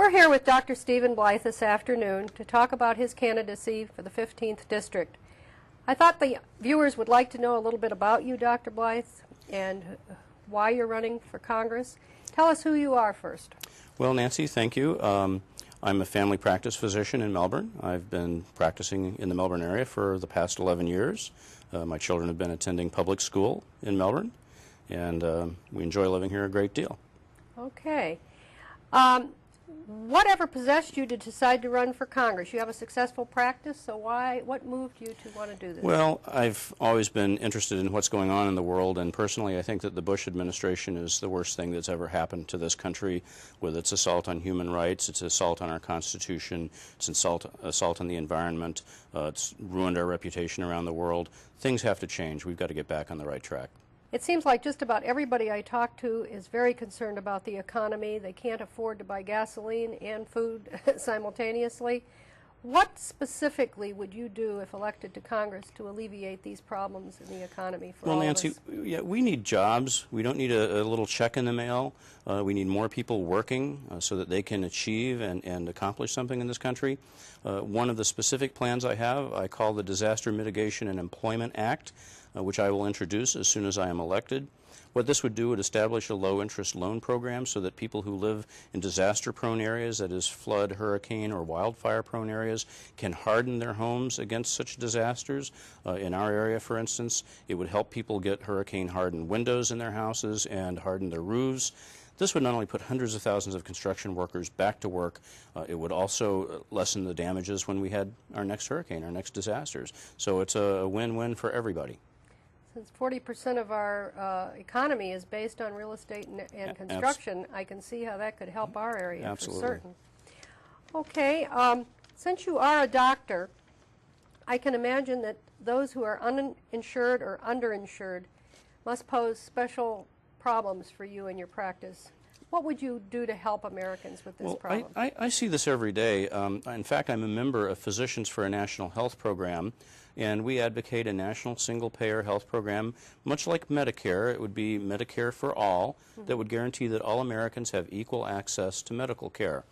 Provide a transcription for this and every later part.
We're here with Dr. Stephen Blythe this afternoon to talk about his candidacy for the 15th District. I thought the viewers would like to know a little bit about you, Dr. Blythe, and why you're running for Congress. Tell us who you are first. Well, Nancy, thank you. I'm a family practice physician in Melbourne. I've been practicing in the Melbourne area for the past 11 years. My children have been attending public school in Melbourne, and we enjoy living here a great deal. Okay. Whatever possessed you to decide to run for Congress? You have a successful practice, so what moved you to want to do this? Well, I've always been interested in what's going on in the world, and personally I think that the Bush administration is the worst thing that's ever happened to this country, with its assault on human rights, its assault on our Constitution, its assault on the environment. It's ruined our reputation around the world. Things have to change. We've got to get back on the right track. It seems like just about everybody I talk to is very concerned about the economy. They can't afford to buy gasoline and food simultaneously. What specifically would you do if elected to Congress to alleviate these problems in the economy for all of us? Well, Nancy, yeah, we need jobs. We don't need a little check in the mail. We need more people working so that they can achieve and accomplish something in this country. One of the specific plans I have, I call the Disaster Mitigation and Employment Act, which I will introduce as soon as I am elected. What this would do would establish a low-interest loan program so that people who live in disaster-prone areas, that is flood, hurricane, or wildfire-prone areas, can harden their homes against such disasters. In our area, for instance, it would help people get hurricane-hardened windows in their houses and harden their roofs. This would not only put hundreds of thousands of construction workers back to work, it would also lessen the damages when we had our next hurricane, our next disasters. So it's a win-win for everybody. Since 40% of our economy is based on real estate and construction, I can see how that could help our area. Absolutely. For certain. Okay, since you are a doctor, I can imagine that those who are uninsured or underinsured must pose special problems for you in your practice. What would you do to help Americans with this problem? I see this every day. In fact, I'm a member of Physicians for a National Health Program, and we advocate a national single-payer health program, much like Medicare. It would be Medicare for all, that would guarantee that all Americans have equal access to medical care.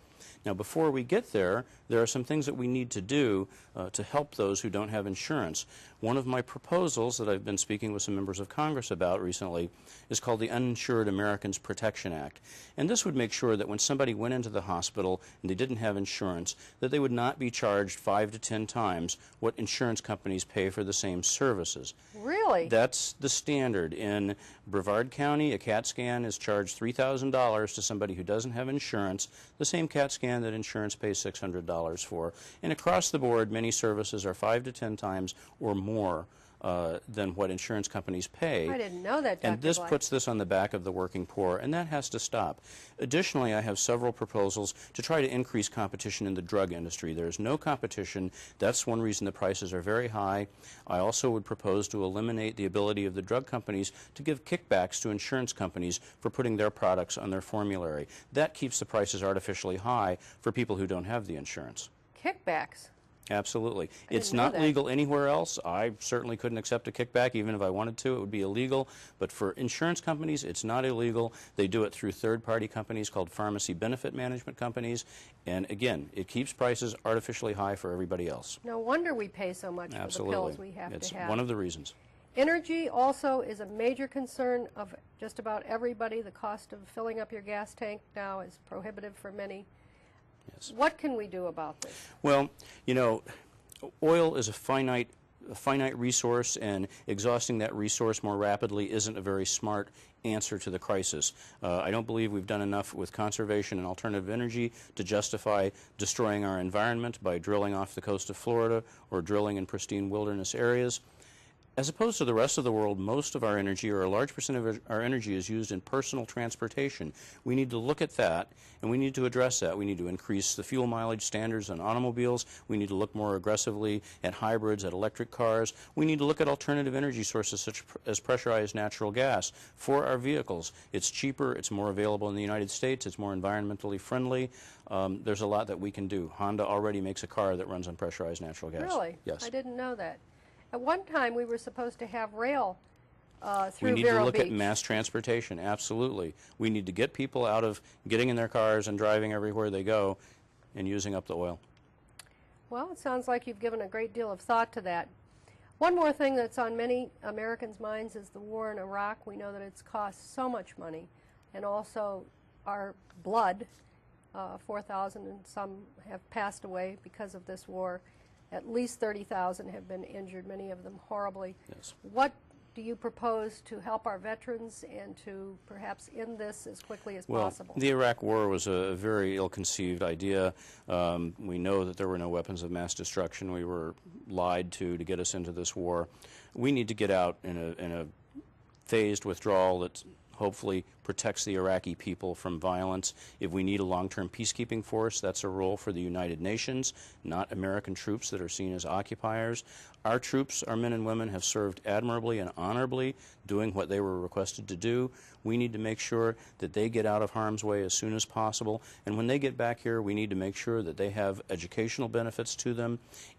Now, before we get there, there are some things that we need to do to help those who don't have insurance. One of my proposals that I've been speaking with some members of Congress about recently is called the Uninsured Americans Protection Act. And this would make sure that when somebody went into the hospital and they didn't have insurance, that they would not be charged 5 to 10 times what insurance companies pay for the same services. Really? That's the standard. In Brevard County, a CAT scan is charged $3,000 to somebody who doesn't have insurance, the same CAT scan that insurance pays $600 for. And across the board, many services are 5 to 10 times or more than what insurance companies pay. I didn't know that, Dr. And this Blythe. puts this on the back of the working poor, and that has to stop. Additionally, I have several proposals to try to increase competition in the drug industry. There's no competition. That's one reason the prices are very high. I also would propose to eliminate the ability of the drug companies to give kickbacks to insurance companies for putting their products on their formulary. That keeps the prices artificially high for people who don't have the insurance. Kickbacks? Absolutely. It's not legal anywhere else. I certainly couldn't accept a kickback even if I wanted to. It would be illegal. But for insurance companies, it's not illegal. They do it through third-party companies called pharmacy benefit management companies. And again, it keeps prices artificially high for everybody else. No wonder we pay so much for the pills we have to have. It's one of the reasons. Energy also is a major concern of just about everybody. The cost of filling up your gas tank now is prohibitive for many. Yes. What can we do about this? Well, you know, oil is a finite resource, and exhausting that resource more rapidly isn't a very smart answer to the crisis. I don't believe we've done enough with conservation and alternative energy to justify destroying our environment by drilling off the coast of Florida or drilling in pristine wilderness areas. As opposed to the rest of the world, most of our energy, or a large percent of our energy, is used in personal transportation. We need to look at that, and we need to address that. We need to increase the fuel mileage standards on automobiles. We need to look more aggressively at hybrids, at electric cars. We need to look at alternative energy sources such as pressurized natural gas for our vehicles. It's cheaper, it's more available in the United States, it's more environmentally friendly. There's a lot that we can do. Honda already makes a car that runs on pressurized natural gas. Really? Yes. I didn't know that. At one time, we were supposed to have rail through We need to Vero look at Beach. mass transportation, absolutely. We need to get people out of getting in their cars and driving everywhere they go and using up the oil. Well, it sounds like you've given a great deal of thought to that. One more thing that's on many Americans' minds is the war in Iraq. We know that it's cost so much money, and also our blood. 4,000 and some have passed away because of this war. At least 30,000 have been injured, many of them horribly. Yes. What do you propose to help our veterans and to perhaps end this as quickly as possible? The Iraq War was a very ill-conceived idea. We know that there were no weapons of mass destruction. We were lied to get us into this war. We need to get out in a phased withdrawal that hopefully protects the Iraqi people from violence. If we need a long-term peacekeeping force, that's a role for the United Nations, not American troops that are seen as occupiers. Our troops, our men and women, have served admirably and honorably doing what they were requested to do. We need to make sure that they get out of harm's way as soon as possible. And when they get back here, we need to make sure that they have educational benefits to them.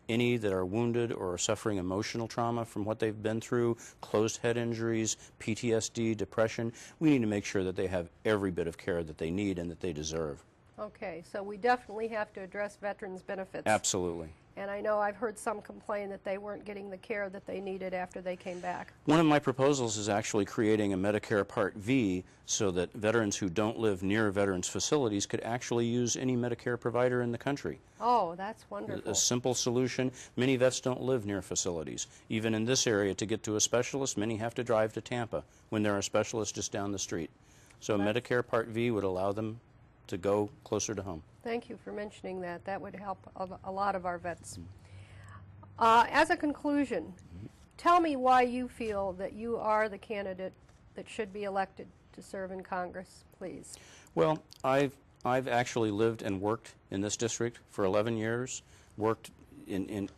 Any that are wounded or are suffering emotional trauma from what they've been through, closed head injuries, PTSD, depression, we need to make sure that they have every bit of care that they need and that they deserve. Okay, so we definitely have to address veterans' benefits. Absolutely. And I know I've heard some complain that they weren't getting the care that they needed after they came back. One of my proposals is actually creating a Medicare Part V so that veterans who don't live near veterans facilities could actually use any Medicare provider in the country. Oh, that's wonderful. A simple solution. Many vets don't live near facilities. Even in this area, to get to a specialist, many have to drive to Tampa when there are specialists just down the street. So Medicare Part V would allow them to go closer to home. Thank you for mentioning that. That would help a lot of our vets. As a conclusion, tell me why you feel that you are the candidate that should be elected to serve in Congress, please. Well, I've actually lived and worked in this district for 11 years, worked in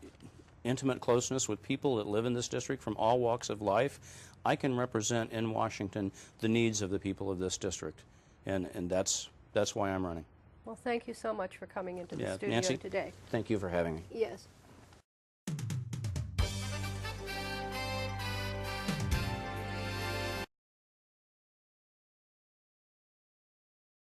intimate closeness with people that live in this district from all walks of life. I can represent in Washington the needs of the people of this district, and that's why I'm running. Well, thank you so much for coming into the Yeah, studio Nancy, today. thank you for having me. Yes.